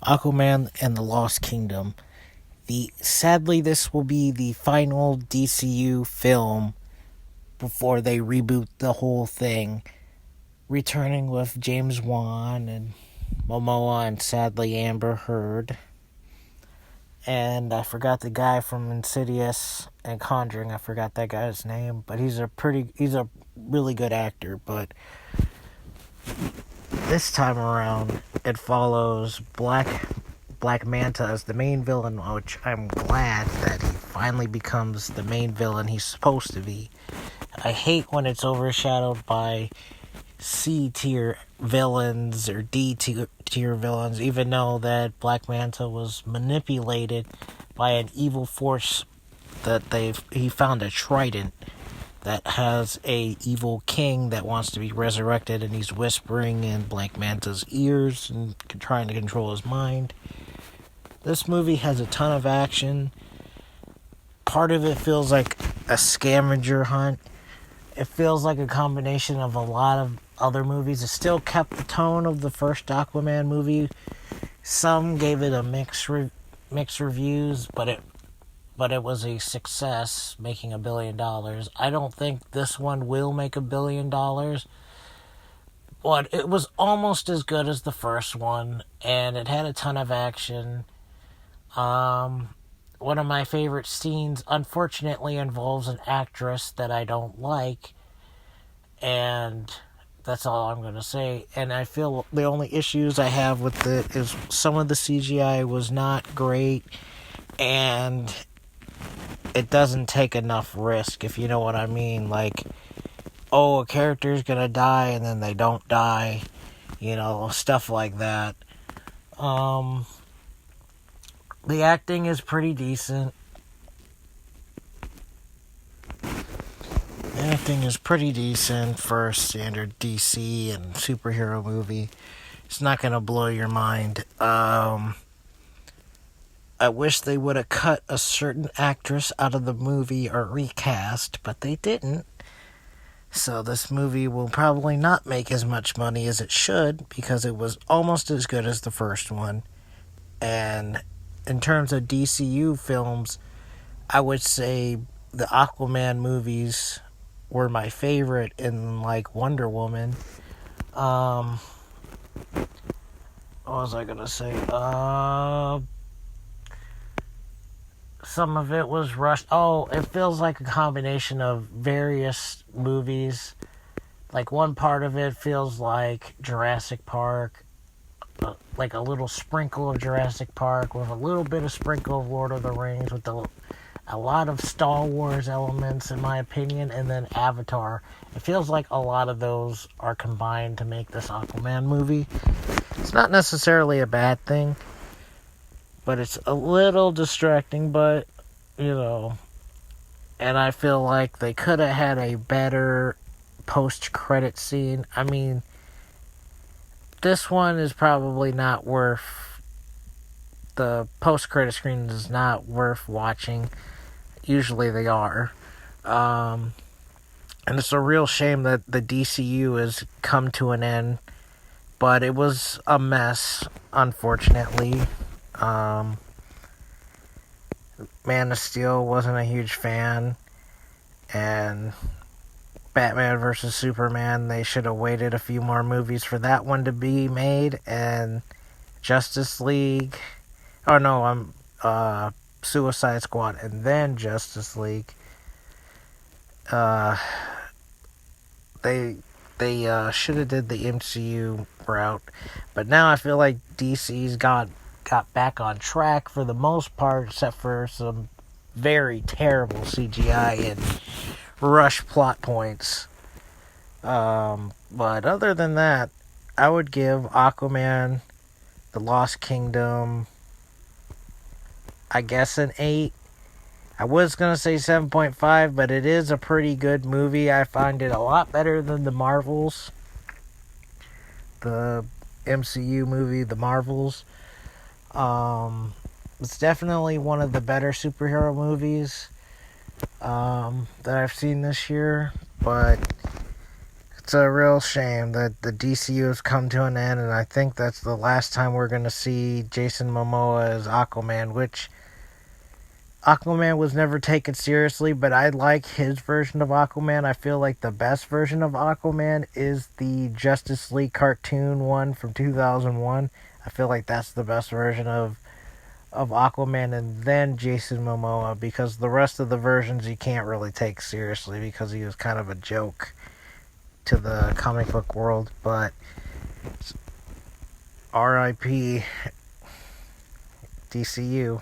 Aquaman and the Lost Kingdom. Sadly, this will be the final DCU film before they reboot the whole thing, returning with James Wan and Momoa and sadly Amber Heard. And I forgot the guy from Insidious and Conjuring. I forgot that guy's name, but he's a really good actor. But this time around, it follows Black Manta as the main villain, which I'm glad that he finally becomes the main villain he's supposed to be. I hate when it's overshadowed by C-tier villains or D-tier villains, even though that Black Manta was manipulated by an evil force that he found a trident that has a evil king that wants to be resurrected, and he's whispering in Black Manta's ears and trying to control his mind. This movie has a ton of action. Part of it feels like a scavenger hunt. It feels like a combination of a lot of other movies. It still kept the tone of the first Aquaman movie. Some gave it a mixed reviews, but it was a success, making $1 billion. I don't think this one will make $1 billion, but it was almost as good as the first one, and it had a ton of action. One of my favorite scenes, unfortunately, involves an actress that I don't like, and that's all I'm going to say. And I feel the only issues I have with it is some of the CGI was not great, and it doesn't take enough risk, if you know what I mean. Like, a character's going to die, and then they don't die, stuff like that. The acting is pretty decent. The acting is pretty decent for a standard DC and superhero movie. It's not going to blow your mind. I wish they would have cut a certain actress out of the movie or recast, but they didn't. So this movie will probably not make as much money as it should, because it was almost as good as the first one. And in terms of DCU films, I would say the Aquaman movies were my favorite, in like Wonder Woman. What was I gonna say? Some of it was rushed. It feels like a combination of various movies. Like one part of it feels like Jurassic Park, like a little sprinkle of Jurassic Park with a little bit of sprinkle of Lord of the Rings, with a lot of Star Wars elements, in my opinion, and then Avatar. It feels like a lot of those are combined to make this Aquaman movie. It's not necessarily a bad thing, but it's a little distracting, but, and I feel like they could have had a better post-credit scene. I mean, this one is probably not worth, the post-credit screen is not worth watching. Usually they are. And it's a real shame that the DCU has come to an end, but it was a mess, unfortunately. Man of Steel wasn't a huge fan, and Batman vs. Superman, they should have waited a few more movies for that one to be made, and Justice League, Suicide Squad, and then Justice League, they should have did the MCU route, but now I feel like DC's got back on track for the most part, except for some very terrible CGI and rush plot points. But other than that, I would give Aquaman, The Lost Kingdom, I guess an 8. I was going to say 7.5, but it is a pretty good movie. I find it a lot better than the Marvels. The MCU movie, The Marvels. It's definitely one of the better superhero movies that I've seen this year, but It's a real shame that the DCU has come to an end, and I think that's the last time we're going to see Jason Momoa as Aquaman, which Aquaman was never taken seriously, but I like his version of Aquaman. I feel like the best version of Aquaman is the Justice League cartoon one from 2001. I feel like that's the best version of Aquaman, and then Jason Momoa, because the rest of the versions you can't really take seriously because he was kind of a joke to the comic book world. But RIP DCU.